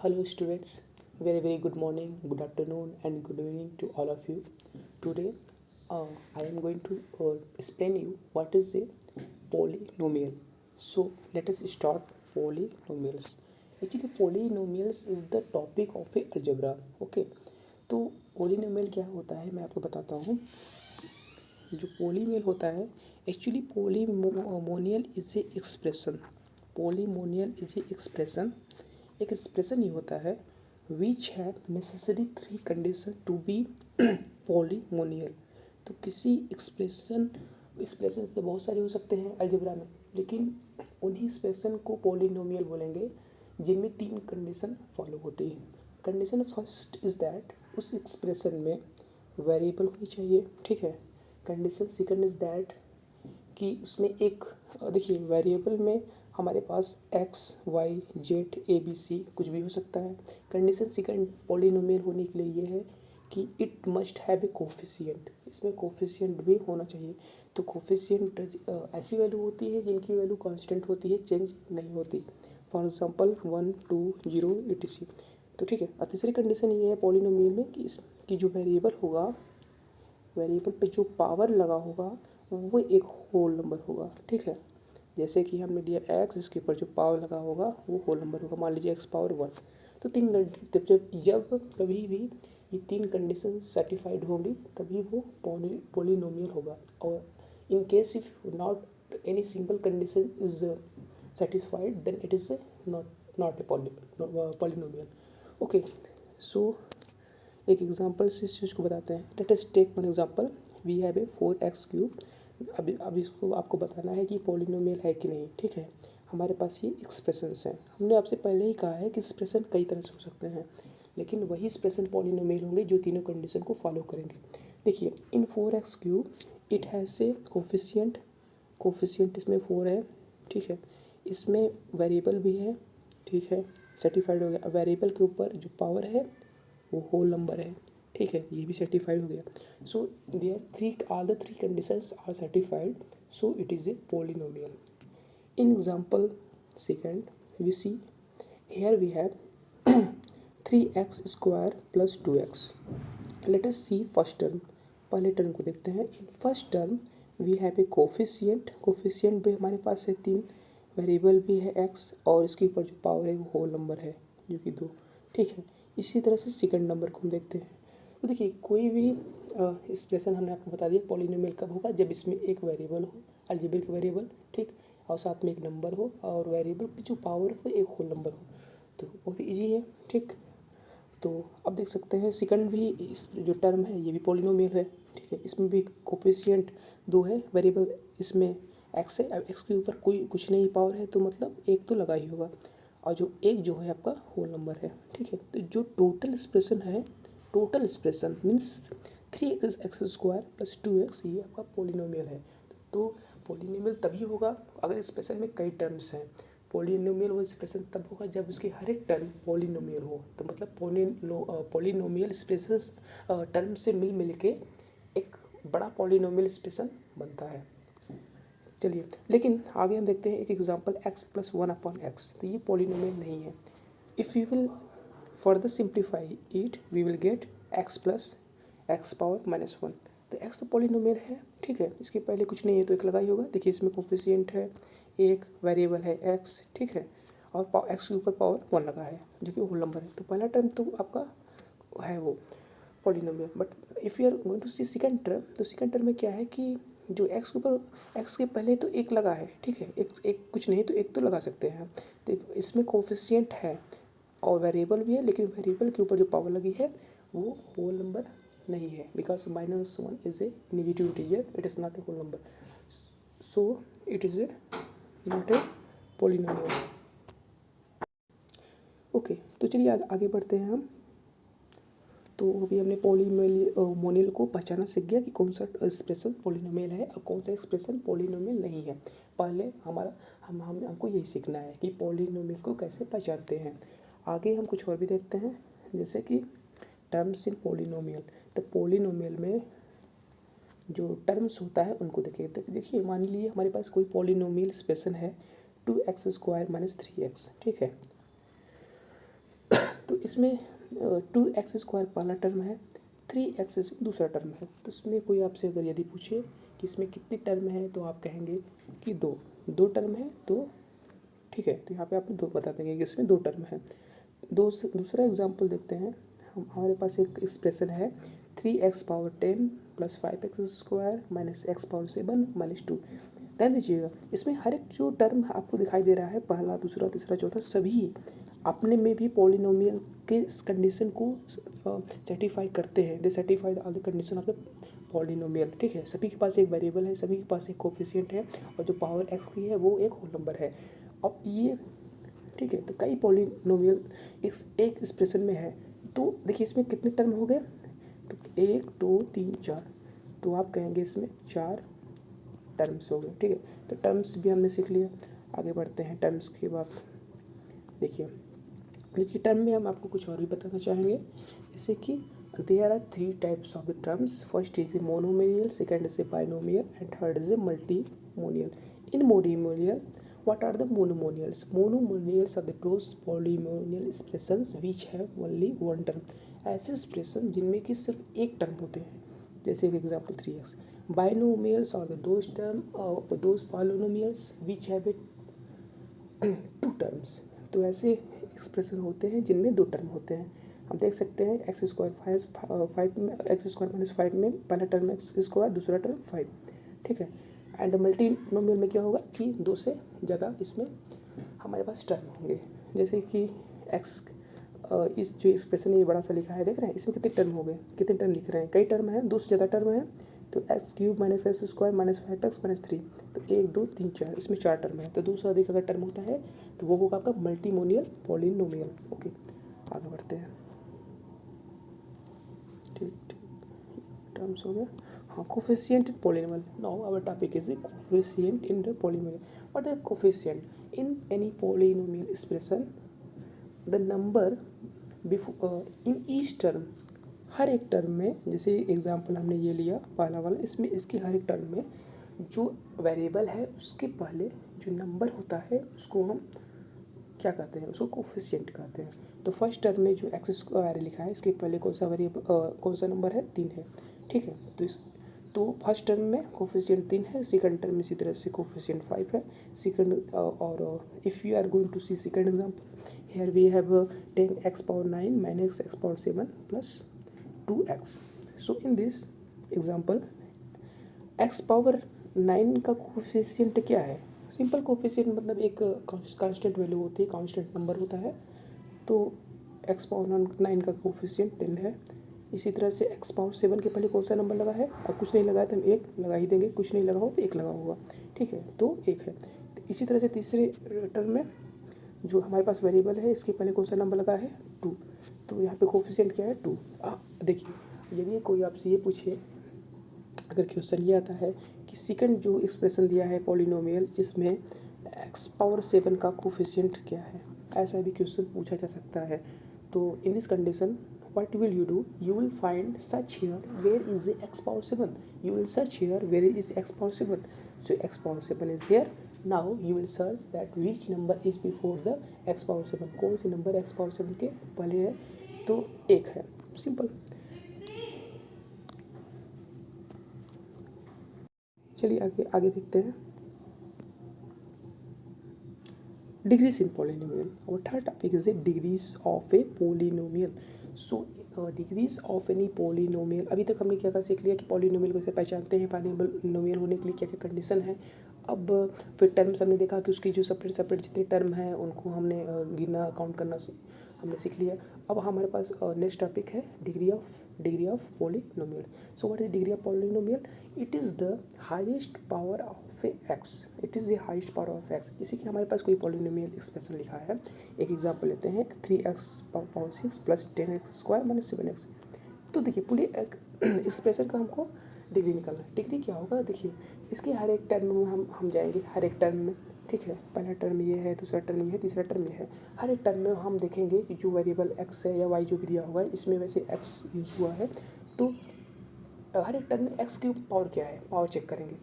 Hello students, very good morning, good afternoon and good evening to all of you. Today I am going to explain you what is a polynomial. So let us start polynomials. Actually polynomials is the topic of a algebra. Okay, तो polynomial क्या होता है मैं आपको बताता हूँ. जो polynomial होता है actually polynomial is a expression. Polynomial is a expression. एक एक्सप्रेशन ही होता है which have necessary three condition to be polynomial. तो किसी एक्सप्रेशन तो बहुत सारे हो सकते हैं अलजेब्रा में, लेकिन उन्हीं एक्सप्रेशन को पोलीनोमियल बोलेंगे जिनमें तीन कंडीशन फॉलो होती है. कंडीशन फर्स्ट इज दैट उस एक्सप्रेशन में वेरिएबल होनी चाहिए. ठीक है. कंडीशन सेकंड इज दैट कि उसमें एक देखिए वेरिएबल में हमारे पास x y z a b c कुछ भी हो सकता है. कंडीशन सेकंड पॉलिनोमियल होने के लिए ये है कि it must have a coefficient. इसमें कोफिशिएंट भी होना चाहिए. तो कोफिशिएंट ऐसी वैल्यू होती है जिनकी वैल्यू कांस्टेंट होती है, चेंज नहीं होती. For example 1 2 0 etc. तो ठीक है. और तीसरी कंडीशन ये है पॉलिनोमियल में कि इसकी जो वेरिएबल होगा, वेरिएबल पे जो पावर लगा होगा वो एक होल नंबर होगा. ठीक है. जैसे कि हमने लिया एक्स, इसके ऊपर जो पावर लगा होगा वो होल नंबर होगा. मान लीजिए एक्स पावर 1. तो जब कभी भी ये तीन कंडीशन सर्टिफाइड होंगी तभी वो पोलिनोमियल होगा. और in case if not any single condition is satisfied then it is not a polynomial. Okay. So एक एग्जांपल से इस चीज़ को बताते हैं. Let us take one example. We have a 4x3. अब इसको आपको बताना है कि पॉलिनोमियल है कि नहीं. ठीक है. हमारे पास ये एक्सप्रेशंस हैं. हमने आपसे पहले ही कहा है कि एक्सप्रेशन कई तरह से हो सकते हैं, लेकिन वही एक्सप्रेशन पॉलिनोमियल होंगे जो तीनों कंडीशन को फॉलो करेंगे. देखिए इन 4x3 it has a coefficient इसमें 4 है. ठीक है. इसमें वेरिएबल भी है. ठीक है. सर्टिफाइड हो गया. वेरिएबल के ऊपर जो पावर है वो होल नंबर है. ठीक है. ये भी सर्टिफाइड हो गया. So there all the three conditions are certified, so it is a polynomial. In example second we see here we have 3x² + 2x. Let us see first term. पहले term को देखते हैं. In first term we have a coefficient भी हमारे पास है 3. Variable भी है x और इसके ऊपर जो पावर है वो होल नंबर है जो कि 2. ठीक है. इसी तरह से सेकंड नंबर को हम देखते हैं. तो देखिए कोई भी एक्सप्रेशन हमने आपको बता दिया पॉलिनोमियल कब होगा, जब इसमें एक वेरिएबल हो, अलजेब्रिक वेरिएबल. ठीक. और साथ में एक नंबर हो और वेरिएबल की जो पावर हो एक होल नंबर हो. तो बहुत ही ईजी है. ठीक. तो अब देख सकते हैं सेकंड भी इस जो टर्म है ये भी पॉलिनोमियल है. ठीक है. इसमें भी कोफिशिएंट 2 है. वेरिएबल इसमें एक्स है. अब एक्स के ऊपर कोई कुछ नहीं पावर है तो मतलब एक तो लगा ही होगा, और जो एक जो है आपका होल नंबर है. ठीक है. तो जो total expression means 3x² + 2x ये आपका पोलिनोमियल है. तो पोलिनोमियल तभी होगा अगर एक्सप्रेशन में कई टर्म्स हैं. पोलिनोमियल वो एक्सप्रेशन तब होगा जब उसकी हर एक टर्म पोलिनोमियल हो. तो मतलब पोलिनोमियल एक्सप्रेशन टर्म से मिल के एक बड़ा पोलिनोमियल एक्सप्रेशन बनता है. चलिए लेकिन आगे हम देखते हैं एक एग्जांपल x + 1/x. तो ये पोलिनोमियल नहीं है. If you will further simplify it we will get x + x⁻⁻1. तो x तो पोलिनोमियल है. ठीक है. इसके पहले कुछ नहीं है तो एक लगा ही होगा. देखिए इसमें कोफिशिएंट है, एक वेरिएबल है x. ठीक है. और x के ऊपर पावर 1 लगा है जो कि होल नंबर है. तो पहला टर्म तो आपका है वो polynomial. But if you are going to see second term, तो सेकंड टर्म में क्या है कि जो x के ऊपर x के पहले तो एक लगा है. ठीक है. एक कुछ नहीं तो एक तो लगा सकते हैं. तो इसमें कोफिशिएंट है और वेरिएबल भी है, लेकिन वेरिएबल के ऊपर जो पावर लगी है वो होल नंबर नहीं है. Because -1 is a negative integer, it is not a whole number, so it is a not a polynomial. Okay. तो चलिए आगे बढ़ते हैं हम. तो अभी हमने पोलिनोमियल को पहचाना सीख गया कि कौन सा एक्सप्रेशन पोलिनोमियल है और कौन सा एक्सप्रेशन पोलिनोमियल नहीं है. पहले हमको यही सीखना है कि पोलिनोमियल को कैसे पहचानते हैं. आगे हम कुछ और भी देखते हैं जैसे कि टर्म्स इन पोलिनोमियल. तो पोलिनोमियल में जो टर्म्स होता है उनको देखिए मान लीजिए हमारे पास कोई पोलिनोमियल एक्सप्रेशन है 2x² - 3x. ठीक है. तो इसमें 2x² पहला टर्म है, 3x दूसरा टर्म है। तो इसमें कोई आपसे अगर यदि पूछे कि इसमें कितनी टर्म है तो आप कहेंगे कि दो टर्म है। तो ठीक है, तो यहाँ पे आप दो बता देंगे कि इसमें दो टर्म है। दूसरा एग्जाम्पल देखते हैं। हमारे पास एक एक्सप्रेशन है 3x⁻10 + 5x² - x⁻7 - 2। ध्यान दीजिएगा, इसमें हर एक जो टर्म आपको दिखाई दे रहा है, पहला, दूसरा, तीसरा, चौथा, सभी अपने में भी पॉलिनोमियल के इस कंडीशन को सेटिफाई करते हैं। They satisfy all the condition of the polynomial. ठीक है, सभी के पास एक वेरिएबल है, सभी के पास एक कोफिशिएंट है, और जो पावर x की है वो एक होल नंबर है। अब ये ठीक है, तो कई पॉलिनोमियल इस एक एक्सप्रेशन में है। तो देखिए इसमें कितने टर्म हो गए, तो 1 2 3 4, तो आप कहेंगे इसमें 4 टर्म्स हो गए। ठीक है, तो टर्म्स भी हमने सीख लिया। आगे बढ़ते हैं टर्म्स के बाद। देखिए टर्म में हम आपको कुछ और भी बताना चाहेंगे, जैसे कि there are 3 types of the terms. First is a monomial, second is a binomial, and third is a multinomial. In monomial, what are the monomonials? Monomonials are the those polynomial expressions which have only one term। ऐसे expression जिनमें कि सिर्फ एक term होते हैं, जैसे example 3x। Binomials are those polynomials which have a 2 terms. तो ऐसे एक्सप्रेशन होते हैं जिनमें 2 टर्म होते हैं। हम देख सकते हैं x² 5 में, x² - 5 में पहला टर्म x², दूसरा टर्म 5। ठीक है, एंड मल्टीनोमियल में क्या होगा कि 2 से ज़्यादा इसमें हमारे पास टर्म होंगे। जैसे कि x इस जो एक्सप्रेशन ये बड़ा सा लिखा है, देख रहे हैं इसमें कितने टर्म हो गए, कितने टर्म लिख रहे हैं, कई टर्म हैं, 2 से ज़्यादा टर्म है। तो x³ - x² - 5x - 3, तो 1 2 3 4, इसमें 4 टर्म है। तो 2 से अधिक अगर टर्म होता है तो वो होगा आपका मल्टीमोनियल पॉलिनोमियल। ओके, आगे बढ़ते हैं। ठीक, टर्म्स हो गया। हाँ, coefficient in polynomial. Now our topic is a coefficient in the polynomial. What is coefficient in any polynomial expression? The number before in each term, हर एक टर्म में, जैसे एग्जांपल हमने ये लिया पहला वाला, इसमें इसके हर एक टर्म में जो वेरिएबल है उसके पहले जो नंबर होता है उसको हम क्या कहते हैं, उसको कोफिशिएंट कहते हैं। तो फर्स्ट टर्म में जो x² लिखा है, इसके पहले कौन सा वेरिएबल कौन सा नंबर है, 3 है। ठीक है, तो फर्स्ट टर्म में कोफिशिएंट 3 है, सेकंड टर्म में इसी तरह से कोफिशिएंट 5 है। सेकंड और if you are going to see second example, here we have 10x⁻9 - x⁻7 + 2x। So in this example x⁻9 का कोफिशिएंट क्या है? सिंपल कोफिशिएंट मतलब एक कांस्टेंट वैल्यू होती है, कांस्टेंट नंबर होता है। तो x⁻9 का कोफिशिएंट 10 है। इसी तरह से x⁻7 के पहले कौन सा नंबर लगा है? अब कुछ नहीं लगा है तो हम 1 लगा ही देंगे, कुछ नहीं लगा हो तो 1 लगा होगा। ठीक है, तो 1 है। तो इसी तरह से तीसरे टर्म में जो हमारे पास वेरिएबल है, इसके पहले कौन सा नंबर लगा है? 2। तो यहाँ पे कोफिशिएंट क्या है? 2। देखिए यदि कोई आपसे ये पूछे, अगर क्वेश्चन ये आता है कि सेकंड जो एक्सप्रेशन दिया है पॉलिनोमियल, इसमें x⁻7 का कोफिशिएंट क्या है, ऐसा भी क्वेश्चन पूछा जा सकता है। तो in this condition what will you do? You will find search here where is the x⁻7. You will search here where is x⁻7. So x⁻7 is here. Now you will search that which number is before the x⁻7. कौन सी number x⁻7 के पहले है? तो 1 है। Simple. चलिए आगे देखते हैं। Degrees in polynomial. और third topic is a degrees of a polynomial. So degrees of any polynomial. अभी तक हमने क्या क्या सीख लिया कि पॉलिनोमियल को कैसे पहचानते हैं, पॉलिनोमियल होने के लिए क्या क्या कंडीशन है। अब फिर टर्म्स हमने देखा कि उसकी जो सेपरेट जितने टर्म हैं उनको हमने गिनना, काउंट करना हमने सीख लिया। अब हमारे पास नेक्स्ट टॉपिक है degree of polynomial. So what is degree of polynomial? It is the highest power of A x. It is the highest power of x. जैसे कि हमारे पास कोई पॉलिनोमियल एक्सप्रेशन लिखा है, एक एग्जांपल लेते हैं 3x⁻6 + 10x² - 7x। तो देखिए पूरे एक्सप्रेशन का हमको डिग्री निकालना है। डिग्री क्या होगा? देखिए इसके हर एक टर्म में हम जाएंगे, हर एक टर्म में। ठीक है, पहला टर्म ये है, दूसरा टर्म ये है, तीसरा टर्म ये है। हर एक टर्म में हम देखेंगे कि जो वेरिएबल x है या y जो भी दिया होगा, इसमें वैसे x यूज़ हुआ है। तो हर एक टर्म में x की पावर क्या है, पावर चेक करेंगे।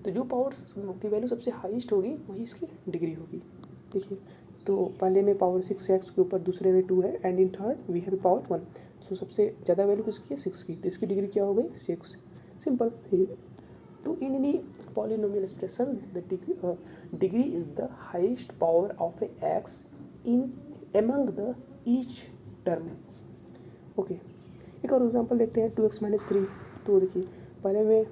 तो जो पावर की वैल्यू सबसे हाईएस्ट होगी वही इसकी डिग्री होगी। देखिए तो पहले में पावर 6x के ऊपर दूसरे में 2 है and in third we have power 1। सो सबसे ज़्यादा वैल्यू किसकी है 6 की, तो इसकी डिग्री क्या हो गई 6। सिंपल। तो इन any polynomial expression the degree is the highest power of A x in among the each term. Okay, एक और एग्जांपल देखते हैं 2x माइनस 3। तो देखिए पहले में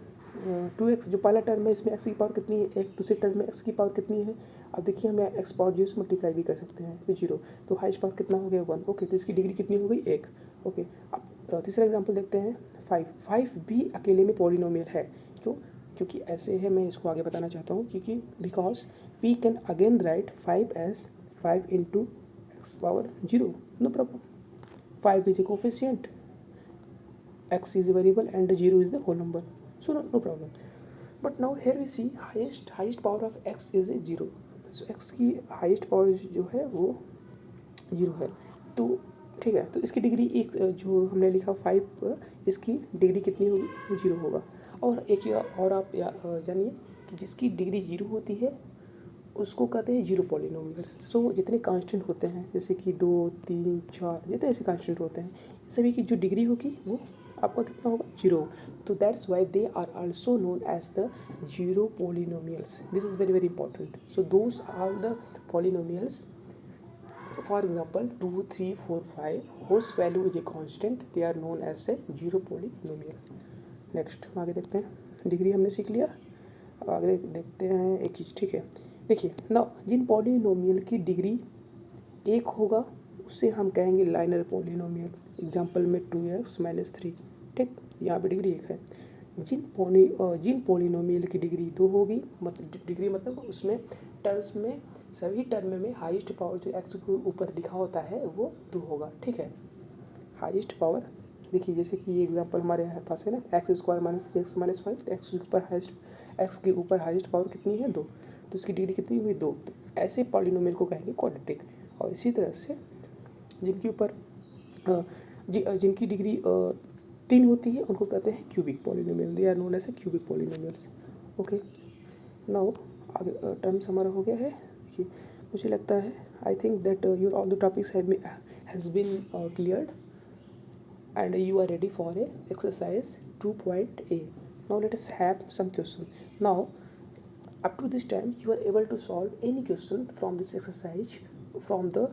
2x जो पहला टर्म है इसमें x की पावर कितनी है, एक दूसरे टर्म में x की पावर कितनी है। अब देखिए हमें x पावर 0 से मल्टीप्लाई भी कर सकते हैं तो 0, तो हाइस्ट पावर कितना हो गया 1। ओके, तो इसकी डिग्री कितनी हो गई 1। ओके, अब तीसरा एग्जांपल देखते हैं 5 भी अकेले में पॉलिनोमियल है। क्यों? क्योंकि ऐसे है, मैं इसको आगे बताना चाहता हूँ क्योंकि because we can again write 5 as 5 into x power 0, no problem. 5 is a coefficient, x is a variable and 0 is the whole number, so no problem. But now here we see highest power of x is a 0, so x की highest power जो है वो 0 है। तो ठीक है, तो इसकी डिग्री एक जो हमने लिखा 5, इसकी डिग्री कितनी होगी 0 होगा। और एक चीज़ और आप जानिए कि जिसकी डिग्री 0 होती है उसको कहते हैं जीरो पॉलिनोमियल्स। सो जितने कांस्टेंट होते हैं जैसे कि 2, 3, 4 जितने ऐसे कांस्टेंट होते हैं सभी की जो डिग्री होगी वो आपका कितना होगा 0। तो that's why they are also known as the zero polynomials. This is very very important. So those are the polynomials, for example 2, 3, 4, 5 whose value is a constant, they are known as a zero polynomial. Next हम आगे देखते हैं, degree हमने सीख लिया। अब आगे देखते हैं एक चीज़, ठीक है। देखिए ना, जिन पॉलिनोमियल की डिग्री 1 होगा उससे हम कहेंगे लाइनर पॉलिनोमियल। एग्जांपल में 2x माइनस 3, ठीक, यहाँ पे डिग्री 1 है। जिन पॉलिनोमियल की डिग्री 2 होगी, मतलब डिग्री मतलब उसमें टर्म्स में सभी टर्म में हाईएस्ट पावर जो x के ऊपर लिखा होता है वो 2 होगा, ठीक है। हाईएस्ट पावर देखिए जैसे कि ये एग्जांपल हमारे यहाँ पास है ना, x² minus 3x minus 5, x के ऊपर हाईएस्ट पावर कितनी है 2, तो इसकी डिग्री कितनी हुई 2। तो ऐसे पॉलिनोमियल को कहेंगे क्वाड्रेटिक। और इसी तरह से जिनके ऊपर जिनकी डिग्री 3 होती है उनको कहते हैं cubic polynomial, they are known as a cubic polynomials. Okay, now आगे टर्म्स हमारा हो गया है। देखिए मुझे लगता है I think that your all the topics has been cleared and you are ready for a exercise 2.a. Now let us have some question. Now up to this time you are able to solve any question from this exercise from the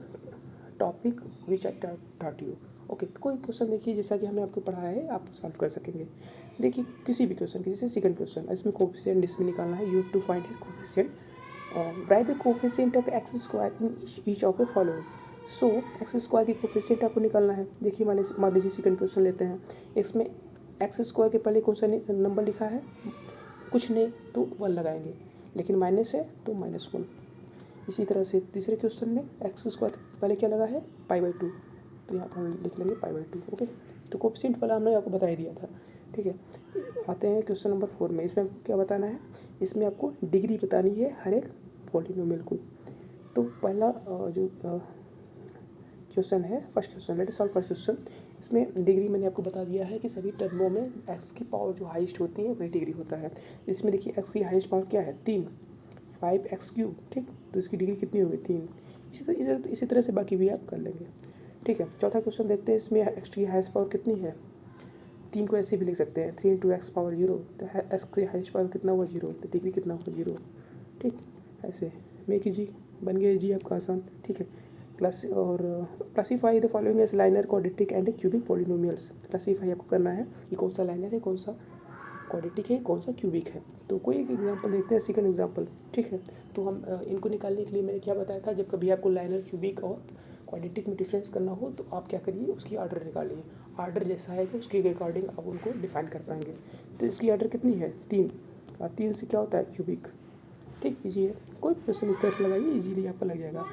topic which I taught you. Okay, कोई question देखिए जैसा कि हमने आपको पढ़ाया है आप solve कर सकेंगे। देखिए किसी भी क्वेश्चन की, जैसे सेकंड क्वेश्चन, इसमें कोफिशिएंट इसमें निकालना है। You have to find his coefficient, right the coefficient of x² in each of the following. So x² की कोफिशिएंट आपको निकालना है। देखिए मान लीजिए सेकंड क्वेश्चन लेते हैं, इसमें x² के पहले कौन सा नंबर लिखा है, कुछ नहीं तो 1 लगाएंगे, लेकिन माइनस है तो -1। इसी तरह से तीसरे क्वेश्चन में x² पहले क्या लगा है π/2, तो यहाँ पर हम लिख लेंगे π/2। ओके, तो कोफिशिएंट वाला हमने आपको बता ही दिया था, ठीक है। आते हैं क्वेश्चन नंबर 4 में। इसमें आपको क्या बताना है, इसमें आपको डिग्री बतानी है हर एक पॉलिनोमियल को। तो पहला जो क्वेश्चन है, first question, let us solve first question. इसमें डिग्री मैंने आपको बता दिया है कि सभी टर्मों में x की पावर जो हाईएस्ट होती है वही डिग्री होता है। इसमें देखिए x की हाईएस्ट पावर क्या है 3, 5x³, ठीक, तो इसकी डिग्री कितनी होगी 3। इसी तरह से बाकी भी आप कर लेंगे, ठीक है। चौथा क्वेश्चन देखते हैं, इसमें x की हाईएस्ट पावर कितनी है, 3 को ऐसे भी लिख सकते हैं 3 × x पावर 0, तो x की हाईएस्ट पावर कितना हुआ 0, तो डिग्री कितना हुआ 0, ठीक। ऐसे में कीजिए, बन गया जी आपका आसान, ठीक है। Classify the following as linear, quadratic and cubic polynomials. Classify आपको करना है कि कौन सा लाइनर है, कौन सा क्वाड्रेटिक है, कौन सा क्यूबिक है। तो कोई एक एग्जांपल देखते हैं, सेकंड एग्जांपल, ठीक है। तो हम इनको निकालने के लिए मैंने क्या बताया था, जब कभी आपको लाइनर, क्यूबिक और क्वाड्रेटिक में डिफरेंस करना हो तो आप क्या करिए, उसकी ऑर्डर निकालिए। ऑर्डर जैसा है कि उसके अकॉर्डिंग आप उनको डिफाइन कर पाएंगे। तो इसकी ऑर्डर कितनी है 3, और 3 से क्या होता है क्यूबिक, ठीक, ईजी है। कोई भी क्वेश्चन इस तरह से लगाइए, ईजीली आपको लग जाएगा।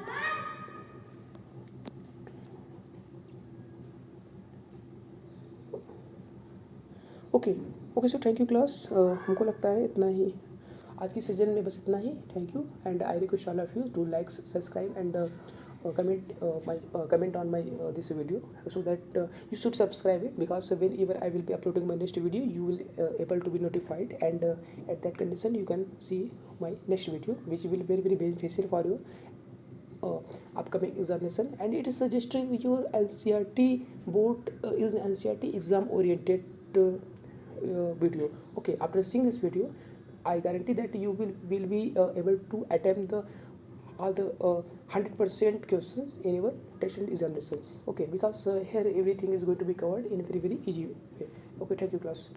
Okay so thank you class, हमको लगता है इतना ही आज की सीजन में, बस इतना ही। Thank you and I request all of you to like, subscribe and comment on my this video, so that you should subscribe it, because whenever I will be uploading my next video you will able to be notified, and at that condition you can see my next video, which will be very very beneficial for you upcoming examination, and it is suggesting your NCERT board is NCERT exam oriented video. Okay, after seeing this video, I guarantee that you will be able to attempt the all the 100% questions in your test and examinations. Okay, because here everything is going to be covered in very easy way. Okay, thank you class.